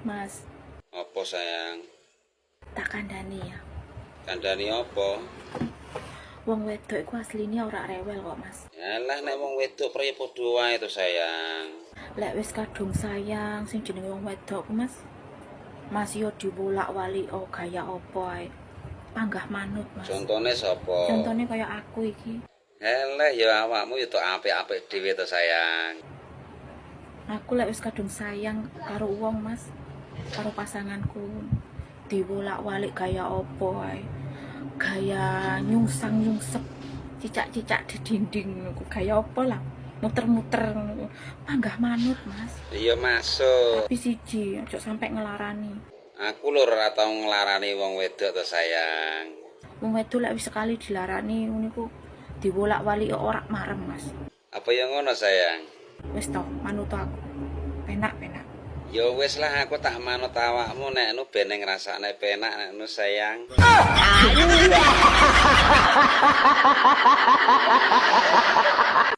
Mas, Apa sayang? tak kandhani ya. Kandhani apa? Wong wedok iku asline ora rewel kok, Mas. Yalah nek wong wedok praya padha wae to sayang. Lek wis kadung sayang sing jenenge wong wedok ku, Mas. Mas yo dibolak-walik gaya apa ae. Panggah manut, Mas. Contone sapa? Contone kaya aku iki. Eleh ya awakmu ya tok apik-apik dhewe to sayang. Aku lek wis kadung sayang karo wong, Mas. Karo pasanganku. Dibolak-walik gaya apa ae. Gaya nyungsang-nyungsep cicak-cicak di dinding gaya apa lah. Muter-muter panggah manut, Mas. Iya masuk. Tapi siji aja sampai ngelarani. Aku lho ora tau nglarani wong wedok to sayang. Wong wedok lek wis sekali dilarani ngono iku dibolak-walik ora marem, Mas. Apa ya ngono sayang? Wis to, manut aku. Penak-penak. Ya wis lah aku tak manut awakmu nek nu ben ngrasakne penak nek nu sayang.